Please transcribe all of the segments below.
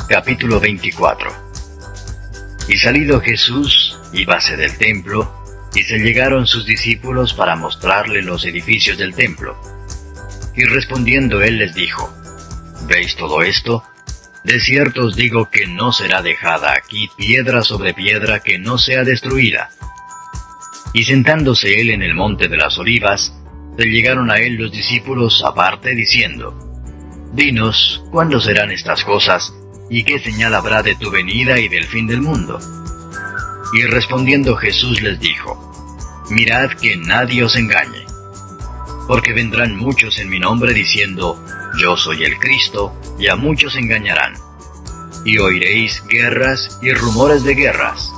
Capítulo 24. Y salido Jesús, íbase del templo, y se llegaron sus discípulos para mostrarle los edificios del templo. Y respondiendo él les dijo: ¿Veis todo esto? De cierto os digo que no será dejada aquí piedra sobre piedra que no sea destruida. Y sentándose él en el monte de las Olivas, se llegaron a él los discípulos aparte, diciendo: Dinos, ¿cuándo serán estas cosas? ¿Y qué señal habrá de tu venida y del fin del mundo? Y respondiendo Jesús les dijo: Mirad que nadie os engañe. Porque vendrán muchos en mi nombre diciendo: Yo soy el Cristo, y a muchos engañarán. Y oiréis guerras y rumores de guerras.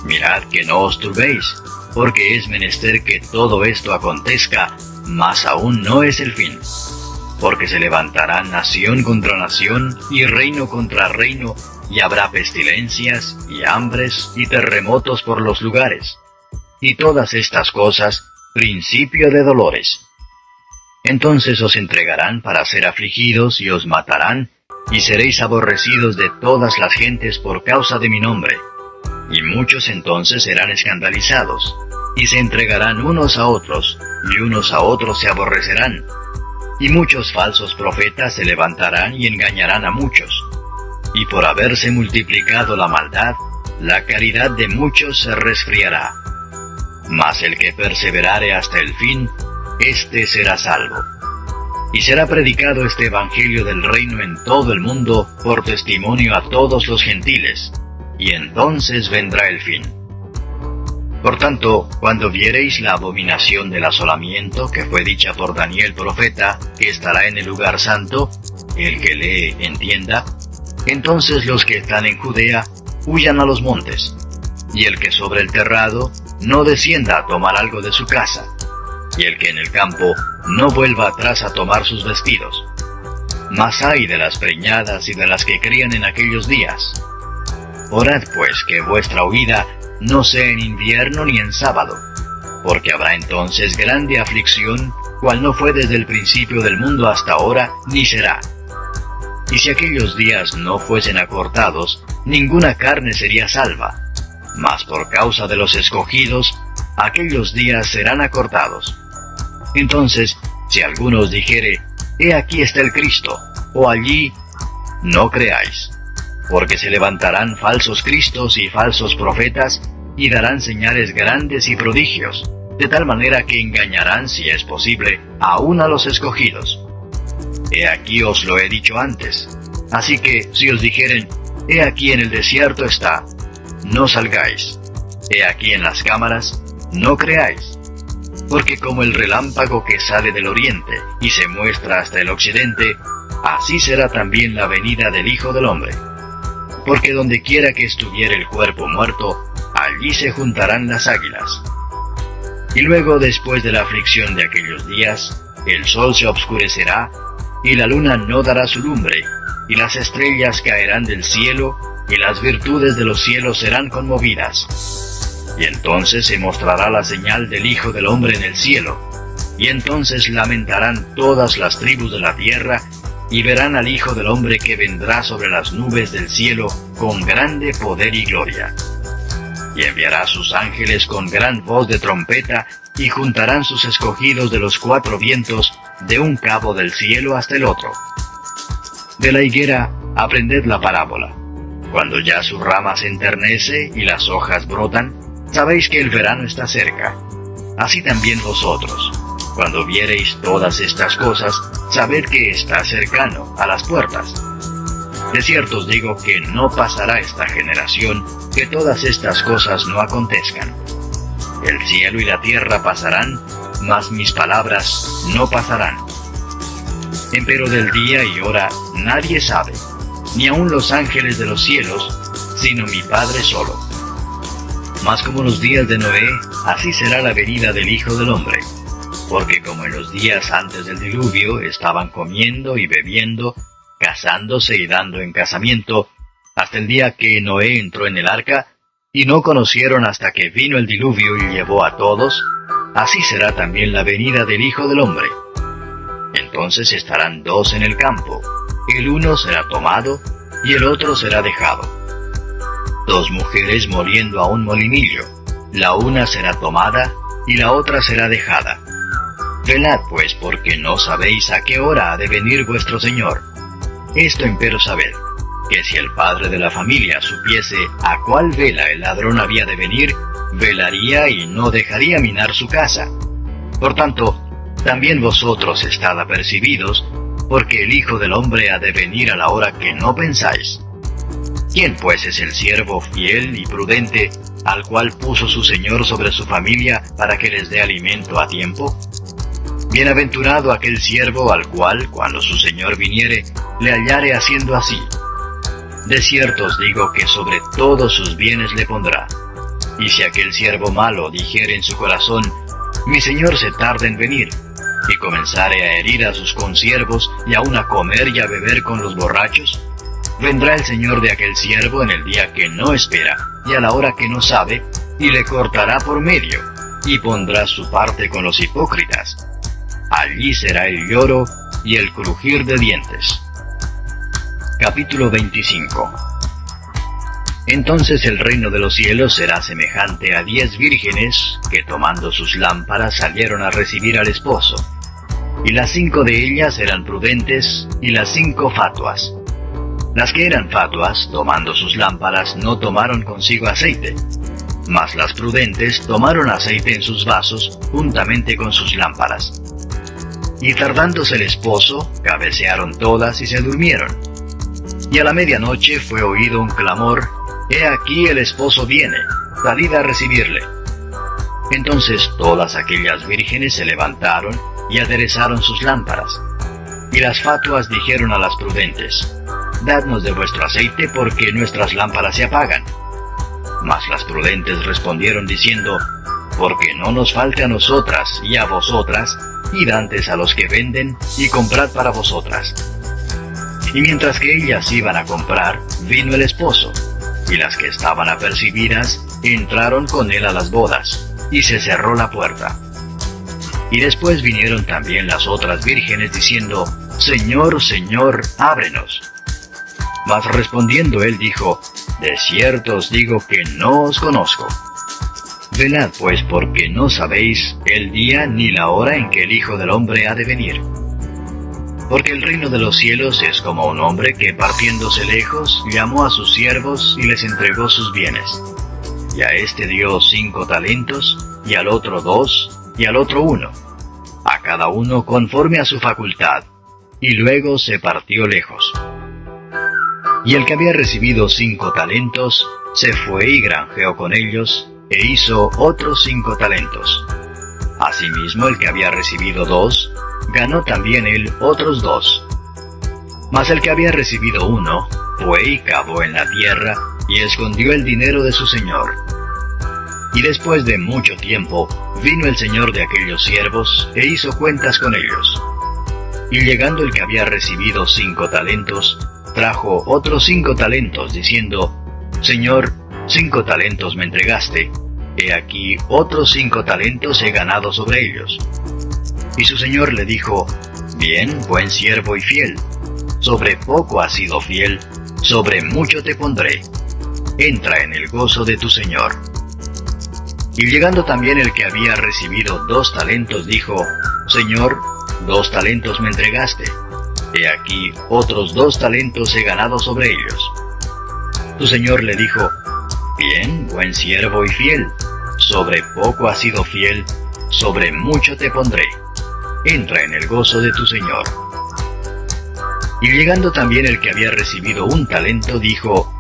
Mirad que no os turbéis, porque es menester que todo esto acontezca, mas aún no es el fin. Porque se levantará nación contra nación, y reino contra reino, y habrá pestilencias, y hambres, y terremotos por los lugares. Y todas estas cosas, principio de dolores. Entonces os entregarán para ser afligidos, y os matarán, y seréis aborrecidos de todas las gentes por causa de mi nombre. Y muchos entonces serán escandalizados, y se entregarán unos a otros, y unos a otros se aborrecerán. Y muchos falsos profetas se levantarán y engañarán a muchos. Y por haberse multiplicado la maldad, la caridad de muchos se resfriará. Mas el que perseverare hasta el fin, éste será salvo. Y será predicado este evangelio del reino en todo el mundo por testimonio a todos los gentiles, y entonces vendrá el fin. Por tanto, cuando viereis la abominación del asolamiento que fue dicha por Daniel profeta, que estará en el lugar santo, el que lee entienda, entonces los que están en Judea huyan a los montes, y el que sobre el terrado no descienda a tomar algo de su casa, y el que en el campo no vuelva atrás a tomar sus vestidos. Mas ay de las preñadas y de las que crían en aquellos días. Orad pues que vuestra huida no sea en invierno ni en sábado, porque habrá entonces grande aflicción, cual no fue desde el principio del mundo hasta ahora, ni será. Y si aquellos días no fuesen acortados, ninguna carne sería salva. Mas por causa de los escogidos, aquellos días serán acortados. Entonces, si alguno os dijere: He aquí está el Cristo, o allí, no creáis. Porque se levantarán falsos cristos y falsos profetas, y darán señales grandes y prodigios, de tal manera que engañarán, si es posible, aún a los escogidos. He aquí os lo he dicho antes. Así que, si os dijeren: He aquí en el desierto está, no salgáis. He aquí en las cámaras, no creáis. Porque como el relámpago que sale del oriente, y se muestra hasta el occidente, así será también la venida del Hijo del Hombre. Porque donde quiera que estuviere el cuerpo muerto, allí se juntarán las águilas. Y luego, después de la aflicción de aquellos días, el sol se obscurecerá, y la luna no dará su lumbre, y las estrellas caerán del cielo, y las virtudes de los cielos serán conmovidas. Y entonces se mostrará la señal del Hijo del Hombre en el cielo, y entonces lamentarán todas las tribus de la tierra, y verán al Hijo del Hombre que vendrá sobre las nubes del cielo con grande poder y gloria. Y enviará sus ángeles con gran voz de trompeta, y juntarán sus escogidos de los cuatro vientos, de un cabo del cielo hasta el otro. De la higuera aprended la parábola. Cuando ya su rama se enternece y las hojas brotan, sabéis que el verano está cerca. Así también vosotros, cuando viereis todas estas cosas, sabed que está cercano, a las puertas. De cierto os digo que no pasará esta generación, que todas estas cosas no acontezcan. El cielo y la tierra pasarán, mas mis palabras no pasarán. Empero del día y hora nadie sabe, ni aun los ángeles de los cielos, sino mi Padre solo. Mas como los días de Noé, así será la venida del Hijo del Hombre. Porque como en los días antes del diluvio estaban comiendo y bebiendo, casándose y dando en casamiento, hasta el día que Noé entró en el arca, y no conocieron hasta que vino el diluvio y llevó a todos, así será también la venida del Hijo del Hombre. Entonces estarán dos en el campo, el uno será tomado y el otro será dejado. 2 mujeres moliendo a un molinillo, la una será tomada, y la otra será dejada. Velad pues, porque no sabéis a qué hora ha de venir vuestro Señor. Esto empero sabed, que si el padre de la familia supiese a cuál vela el ladrón había de venir, velaría y no dejaría minar su casa. Por tanto, también vosotros estad apercibidos, porque el Hijo del Hombre ha de venir a la hora que no pensáis. ¿Quién pues es el siervo fiel y prudente, al cual puso su Señor sobre su familia para que les dé alimento a tiempo? Bienaventurado aquel siervo al cual, cuando su Señor viniere, le hallare haciendo así. De cierto os digo que sobre todos sus bienes le pondrá. Y si aquel siervo malo dijere en su corazón, mi Señor se tarda en venir, y comenzare a herir a sus consiervos, y aun a comer y a beber con los borrachos, vendrá el Señor de aquel siervo en el día que no espera, y a la hora que no sabe, y le cortará por medio, y pondrá su parte con los hipócritas. Allí será el lloro y el crujir de dientes. Capítulo 25. Entonces el reino de los cielos será semejante a 10 vírgenes que tomando sus lámparas salieron a recibir al esposo. Y las 5 de ellas eran prudentes y las 5 fatuas. Las que eran fatuas, tomando sus lámparas, no tomaron consigo aceite, mas las prudentes tomaron aceite en sus vasos juntamente con sus lámparas. Y tardándose el esposo, cabecearon todas y se durmieron. Y a la medianoche fue oído un clamor: «He aquí el esposo viene, salid a recibirle». Entonces todas aquellas vírgenes se levantaron y aderezaron sus lámparas. Y las fatuas dijeron a las prudentes: «Dadnos de vuestro aceite, porque nuestras lámparas se apagan». Mas las prudentes respondieron diciendo: «Porque no nos falte a nosotras y a vosotras, id antes a los que venden y comprad para vosotras». Y mientras que ellas iban a comprar, vino el esposo, y las que estaban apercibidas entraron con él a las bodas, y se cerró la puerta. Y después vinieron también las otras vírgenes diciendo: «Señor, Señor, ábrenos». Mas respondiendo él dijo: «De cierto os digo que no os conozco. Velad pues, porque no sabéis el día ni la hora en que el Hijo del Hombre ha de venir. Porque el reino de los cielos es como un hombre que, partiéndose lejos, llamó a sus siervos y les entregó sus bienes. Y a este dio 5 talentos, y al otro 2, y al otro 1, a cada uno conforme a su facultad, y luego se partió lejos. Y el que había recibido 5 talentos, se fue y granjeó con ellos, e hizo otros 5 talentos. Asimismo el que había recibido 2, ganó también él otros 2. Mas el que había recibido 1, fue y cavó en la tierra, y escondió el dinero de su señor. Y después de mucho tiempo, vino el señor de aquellos siervos, e hizo cuentas con ellos. Y llegando el que había recibido 5 talentos, trajo otros 5 talentos, diciendo: «Señor, 5 talentos me entregaste, he aquí otros 5 talentos he ganado sobre ellos». Y su señor le dijo: «Bien, buen siervo y fiel, sobre poco has sido fiel, sobre mucho te pondré, entra en el gozo de tu señor». Y llegando también el que había recibido 2 talentos, dijo: «Señor, 2 talentos me entregaste, he aquí otros 2 talentos he ganado sobre ellos». Su señor le dijo: «Bien, buen siervo y fiel, sobre poco has sido fiel, sobre mucho te pondré, entra en el gozo de tu señor». Y llegando también el que había recibido 1 talento, dijo: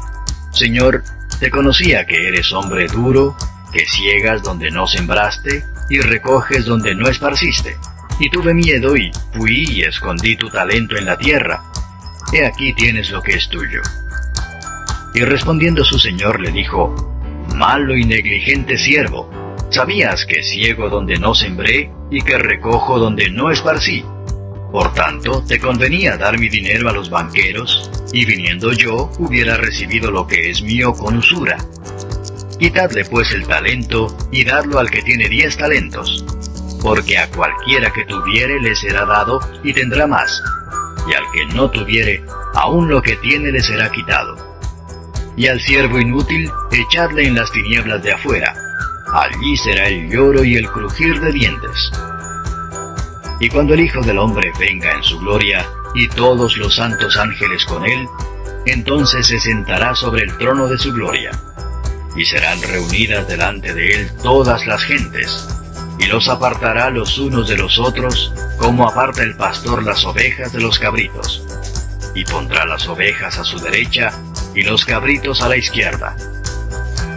«Señor, te conocía que eres hombre duro, que ciegas donde no sembraste, y recoges donde no esparciste. Y tuve miedo, y fui y escondí tu talento en la tierra. He aquí tienes lo que es tuyo». Y respondiendo su señor le dijo: «Malo y negligente siervo, ¿sabías que ciego donde no sembré, y que recojo donde no esparcí? Por tanto, te convenía dar mi dinero a los banqueros, y viniendo yo, hubiera recibido lo que es mío con usura. Quitadle pues el talento, y dadlo al que tiene 10 talentos, porque a cualquiera que tuviere le será dado, y tendrá más, y al que no tuviere, aun lo que tiene le será quitado. Y al siervo inútil, echadle en las tinieblas de afuera, allí será el lloro y el crujir de dientes. Y cuando el Hijo del Hombre venga en su gloria, y todos los santos ángeles con él, entonces se sentará sobre el trono de su gloria, y serán reunidas delante de él todas las gentes, y los apartará los unos de los otros, como aparta el pastor las ovejas de los cabritos, y pondrá las ovejas a su derecha, y los cabritos a la izquierda.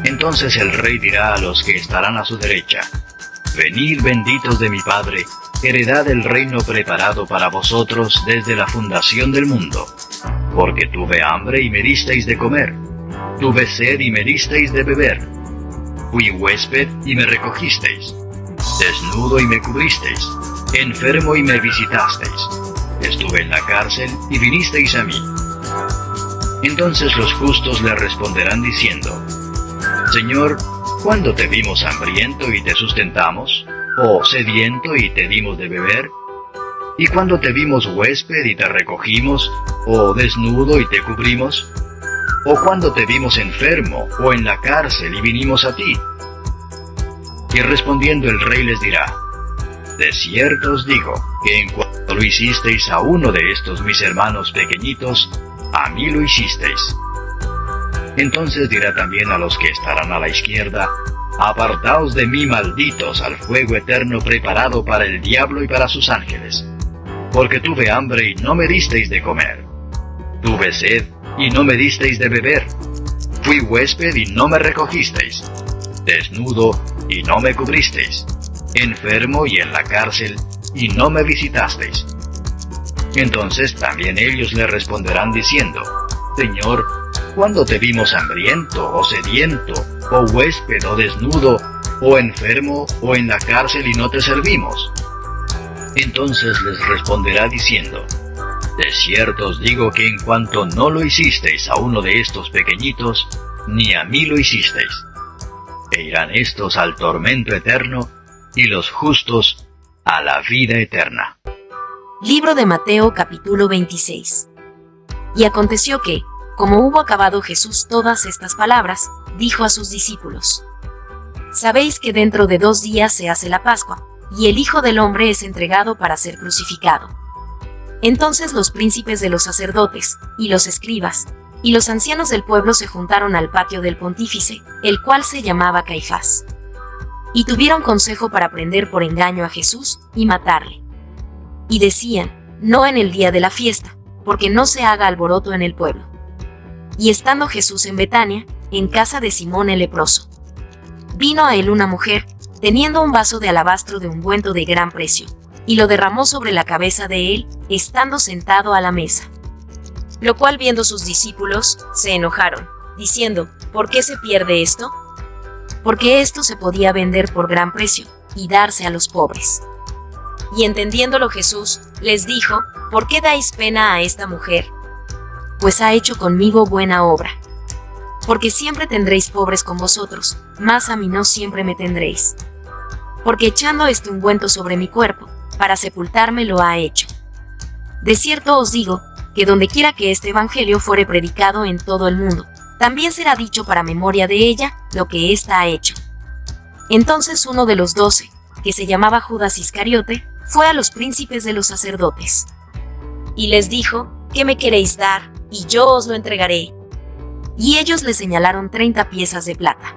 Entonces el Rey dirá a los que estarán a su derecha: Venid benditos de mi Padre, heredad el reino preparado para vosotros desde la fundación del mundo. Porque tuve hambre y me disteis de comer, tuve sed y me disteis de beber, fui huésped y me recogisteis, desnudo y me cubristeis, enfermo y me visitasteis, estuve en la cárcel y vinisteis a mí. Entonces los justos le responderán diciendo: Señor, ¿cuándo te vimos hambriento y te sustentamos? ¿O sediento y te dimos de beber? ¿Y cuándo te vimos huésped y te recogimos? ¿O desnudo y te cubrimos? ¿O cuándo te vimos enfermo o en la cárcel y vinimos a ti? Y respondiendo el Rey les dirá: De cierto os digo, que en cuanto lo hicisteis a uno de estos mis hermanos pequeñitos, a mí lo hicisteis. Entonces dirá también a los que estarán a la izquierda: Apartaos de mí, malditos, al fuego eterno preparado para el diablo y para sus ángeles. Porque tuve hambre y no me disteis de comer, tuve sed y no me disteis de beber, fui huésped y no me recogisteis, desnudo y no me cubristeis, enfermo y en la cárcel y no me visitasteis. Entonces también ellos le responderán diciendo: Señor, ¿cuándo te vimos hambriento o sediento, o huésped o desnudo, o enfermo o en la cárcel y no te servimos? Entonces les responderá diciendo: De cierto os digo que en cuanto no lo hicisteis a uno de estos pequeñitos, ni a mí lo hicisteis. E irán estos al tormento eterno, y los justos a la vida eterna. Libro de Mateo capítulo 26. Y aconteció que, como hubo acabado Jesús todas estas palabras, dijo a sus discípulos: Sabéis que dentro de 2 días se hace la Pascua, y el Hijo del Hombre es entregado para ser crucificado. Entonces los príncipes de los sacerdotes, y los escribas, y los ancianos del pueblo se juntaron al patio del pontífice, el cual se llamaba Caifás. Y tuvieron consejo para prender por engaño a Jesús, y matarle. Y decían: No en el día de la fiesta, porque no se haga alboroto en el pueblo. Y estando Jesús en Betania, en casa de Simón el leproso, vino a él una mujer, teniendo un vaso de alabastro de ungüento de gran precio, y lo derramó sobre la cabeza de él, estando sentado a la mesa. Lo cual viendo sus discípulos, se enojaron, diciendo: ¿Por qué se pierde esto? Porque esto se podía vender por gran precio, y darse a los pobres. Y entendiéndolo Jesús, les dijo: ¿Por qué dais pena a esta mujer? Pues ha hecho conmigo buena obra. Porque siempre tendréis pobres con vosotros, mas a mí no siempre me tendréis. Porque echando este ungüento sobre mi cuerpo, para sepultarme lo ha hecho. De cierto os digo, que dondequiera que este evangelio fuere predicado en todo el mundo, también será dicho para memoria de ella lo que ésta ha hecho. Entonces uno de los 12, que se llamaba Judas Iscariote, fue a los príncipes de los sacerdotes. Y les dijo: ¿Qué me queréis dar? Y yo os lo entregaré. Y ellos le señalaron 30 piezas de plata.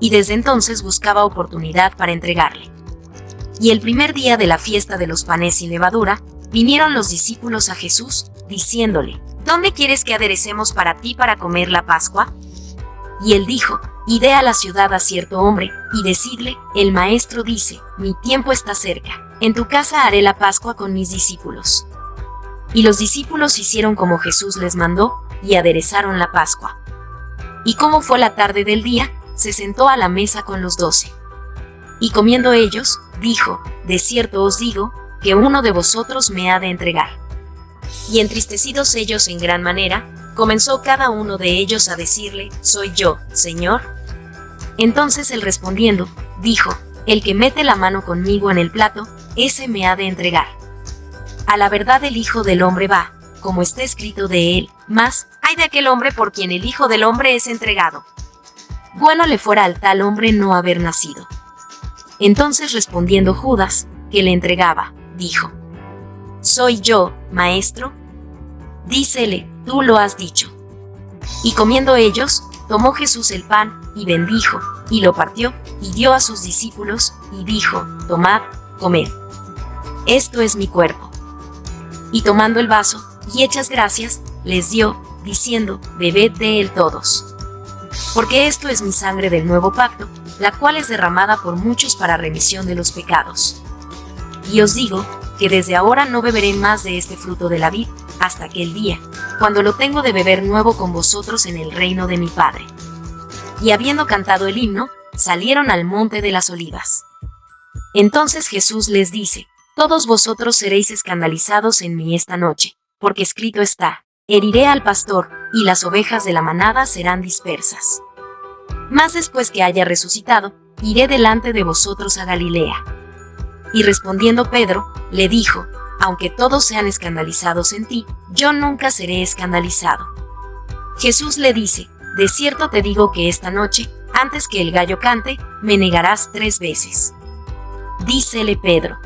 Y desde entonces buscaba oportunidad para entregarle. Y el primer día de la fiesta de los panes sin levadura, vinieron los discípulos a Jesús, diciéndole: ¿Dónde quieres que aderecemos para ti para comer la Pascua? Y él dijo: Id a la ciudad a cierto hombre, y decidle: El maestro dice: Mi tiempo está cerca, en tu casa haré la Pascua con mis discípulos. Y los discípulos hicieron como Jesús les mandó, y aderezaron la Pascua. Y como fue la tarde del día, se sentó a la mesa con los 12. Y comiendo ellos, dijo: De cierto os digo, que uno de vosotros me ha de entregar. Y entristecidos ellos en gran manera, comenzó cada uno de ellos a decirle: ¿Soy yo, Señor? Entonces él respondiendo, dijo: El que mete la mano conmigo en el plato, ese me ha de entregar. a la verdad el Hijo del Hombre va, como está escrito de él, mas, ay de aquel hombre por quien el Hijo del Hombre es entregado. Bueno le fuera al tal hombre no haber nacido. Entonces respondiendo Judas, que le entregaba, dijo: ¿Soy yo, maestro? Dícele, tú lo has dicho. Y comiendo ellos, tomó Jesús el pan, y bendijo, y lo partió, y dio a sus discípulos, y dijo: Tomad, comed. Esto es mi cuerpo. Y tomando el vaso, y hechas gracias, les dio, diciendo: Bebed de él todos. Porque esto es mi sangre del nuevo pacto, la cual es derramada por muchos para remisión de los pecados. Y os digo, que desde ahora no beberé más de este fruto de la vid, hasta aquel día, cuando lo tengo de beber nuevo con vosotros en el reino de mi Padre. Y habiendo cantado el himno, salieron al monte de las Olivas. Entonces Jesús les dice: Todos vosotros seréis escandalizados en mí esta noche, porque escrito está: Heriré al pastor, y las ovejas de la manada serán dispersas. Mas después que haya resucitado, iré delante de vosotros a Galilea. Y respondiendo Pedro, le dijo: Aunque todos sean escandalizados en ti, yo nunca seré escandalizado. Jesús le dice: De cierto te digo que esta noche, antes que el gallo cante, me negarás 3 veces. Dícele Pedro: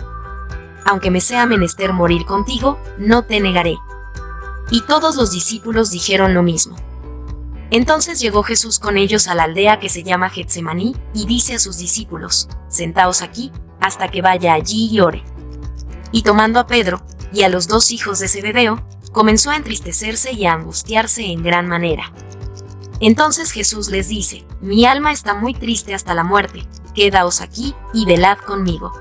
Aunque me sea menester morir contigo, no te negaré. Y todos los discípulos dijeron lo mismo. Entonces llegó Jesús con ellos a la aldea que se llama Getsemaní, y dice a sus discípulos: Sentaos aquí, hasta que vaya allí y ore. Y tomando a Pedro, y a los 2 hijos de Zebedeo, comenzó a entristecerse y a angustiarse en gran manera. Entonces Jesús les dice: Mi alma está muy triste hasta la muerte, quedaos aquí, y velad conmigo.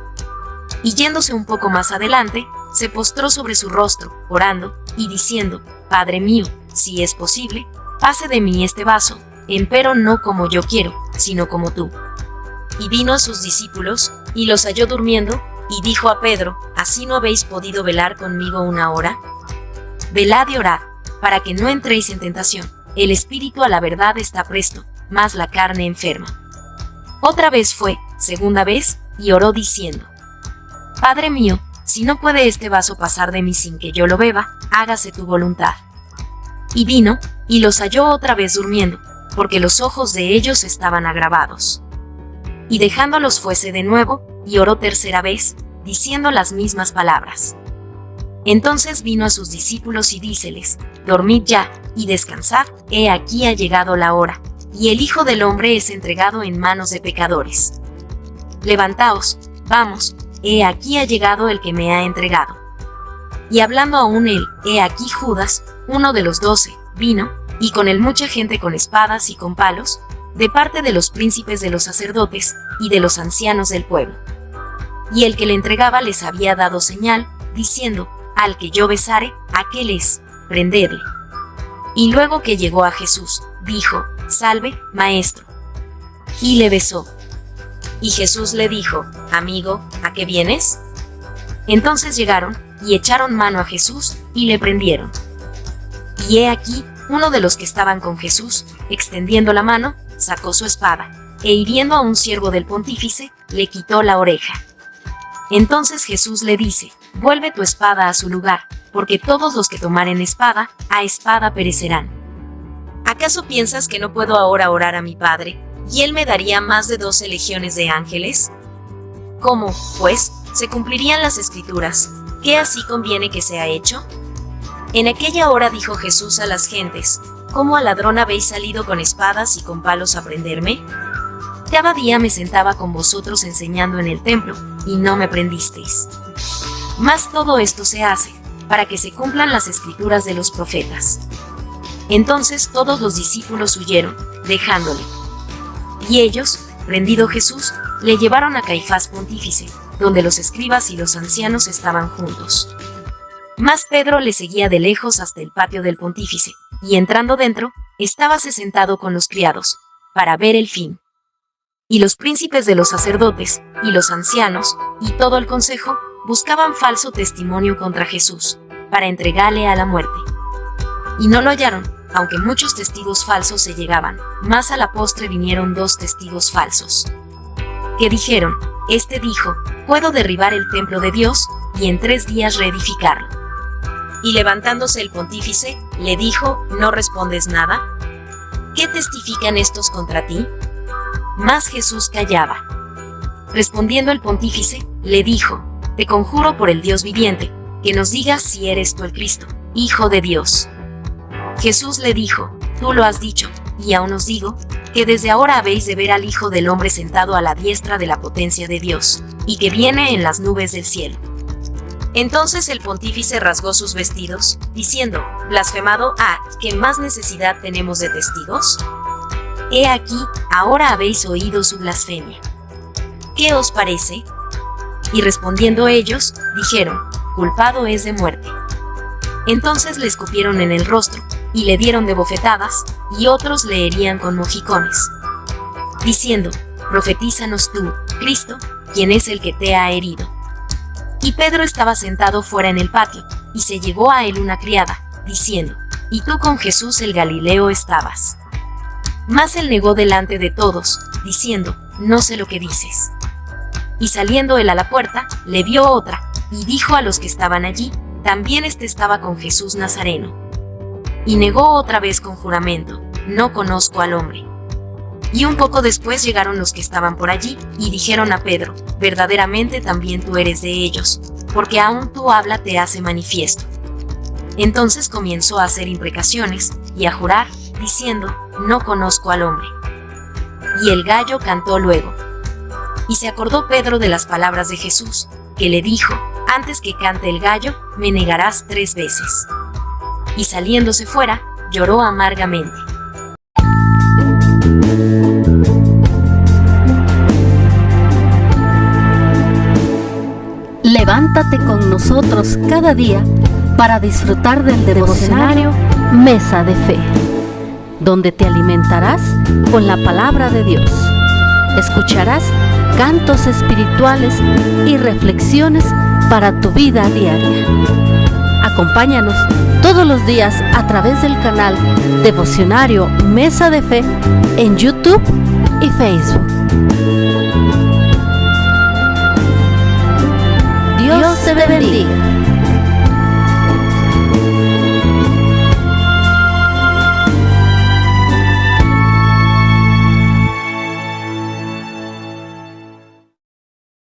Y yéndose un poco más adelante, se postró sobre su rostro, orando, y diciendo: Padre mío, si es posible, pase de mí este vaso, empero no como yo quiero, sino como tú. Y vino a sus discípulos, y los halló durmiendo, y dijo a Pedro: ¿Así no habéis podido velar conmigo 1 hora? Velad y orad, para que no entréis en tentación. El espíritu a la verdad está presto, mas la carne enferma. Otra vez fue, segunda vez, y oró diciendo: Padre mío, si no puede este vaso pasar de mí sin que yo lo beba, hágase tu voluntad. Y vino, y los halló otra vez durmiendo, porque los ojos de ellos estaban agravados. Y dejándolos fuese de nuevo, y oró tercera vez, diciendo las mismas palabras. Entonces vino a sus discípulos y díceles: Dormid ya, y descansad, he aquí ha llegado la hora, y el Hijo del Hombre es entregado en manos de pecadores. Levantaos, vamos, he aquí ha llegado el que me ha entregado. Y hablando aún él, he aquí Judas, uno de los 12, vino, y con él mucha gente con espadas y con palos, de parte de los príncipes de los sacerdotes, y de los ancianos del pueblo. Y el que le entregaba les había dado señal, diciendo: Al que yo besare, aquel es, prendedle. Y luego que llegó a Jesús, dijo: Salve, maestro. Y le besó. Y Jesús le dijo: Amigo, ¿a qué vienes? Entonces llegaron, y echaron mano a Jesús, y le prendieron. Y he aquí, uno de los que estaban con Jesús, extendiendo la mano, sacó su espada, e hiriendo a un siervo del pontífice, le quitó la oreja. Entonces Jesús le dice: Vuelve tu espada a su lugar, porque todos los que tomaren espada, a espada perecerán. ¿Acaso piensas que no puedo ahora orar a mi Padre, y él me daría más de 12 legiones de ángeles? ¿Cómo, pues, se cumplirían las Escrituras, que así conviene que sea hecho? En aquella hora dijo Jesús a las gentes: ¿Cómo al ladrón habéis salido con espadas y con palos a prenderme? Cada día me sentaba con vosotros enseñando en el templo, y no me prendisteis. Mas todo esto se hace, para que se cumplan las Escrituras de los profetas. Entonces todos los discípulos huyeron, dejándole. Y ellos, prendido Jesús, le llevaron a Caifás pontífice, donde los escribas y los ancianos estaban juntos. Mas Pedro le seguía de lejos hasta el patio del pontífice, y entrando dentro, estábase sentado con los criados, para ver el fin. Y los príncipes de los sacerdotes, y los ancianos, y todo el consejo, buscaban falso testimonio contra Jesús, para entregarle a la muerte. Y no lo hallaron, aunque muchos testigos falsos se llegaban, mas a la postre vinieron 2 testigos falsos, que dijeron: Este dijo: Puedo derribar el templo de Dios, y en 3 días reedificarlo. Y levantándose el pontífice, le dijo: ¿No respondes nada? ¿Qué testifican estos contra ti? Mas Jesús callaba. Respondiendo el pontífice, le dijo: Te conjuro por el Dios viviente, que nos digas si eres tú el Cristo, Hijo de Dios. Jesús le dijo: Tú lo has dicho, y aún os digo, que desde ahora habéis de ver al Hijo del Hombre sentado a la diestra de la potencia de Dios, y que viene en las nubes del cielo. Entonces el pontífice rasgó sus vestidos, diciendo: Blasfemado, ¿qué más necesidad tenemos de testigos? He aquí, ahora habéis oído su blasfemia. ¿Qué os parece? Y respondiendo ellos, dijeron: Culpado es de muerte. Entonces le escupieron en el rostro, y le dieron de bofetadas, y otros le herían con mojicones, diciendo: Profetízanos tú, Cristo, ¿quién es el que te ha herido? Y Pedro estaba sentado fuera en el patio, y se llegó a él una criada, diciendo: ¿Y tú con Jesús el Galileo estabas? Mas él negó delante de todos, diciendo: No sé lo que dices. Y saliendo él a la puerta, le vio otra, y dijo a los que estaban allí: También éste estaba con Jesús Nazareno. Y negó otra vez con juramento: No conozco al hombre. Y un poco después llegaron los que estaban por allí, y dijeron a Pedro: Verdaderamente también tú eres de ellos, porque aún tu habla te hace manifiesto. Entonces comenzó a hacer imprecaciones, y a jurar, diciendo: No conozco al hombre. Y el gallo cantó luego. Y se acordó Pedro de las palabras de Jesús, que le dijo: Antes que cante el gallo, me negarás 3 veces. Y saliéndose fuera, lloró amargamente. Levántate con nosotros cada día para disfrutar del devocionario Mesa de Fe, donde te alimentarás con la palabra de Dios. Escucharás cantos espirituales y reflexiones para tu vida diaria. Acompáñanos todos los días a través del canal Devocionario Mesa de Fe en YouTube y Facebook. Dios te bendiga.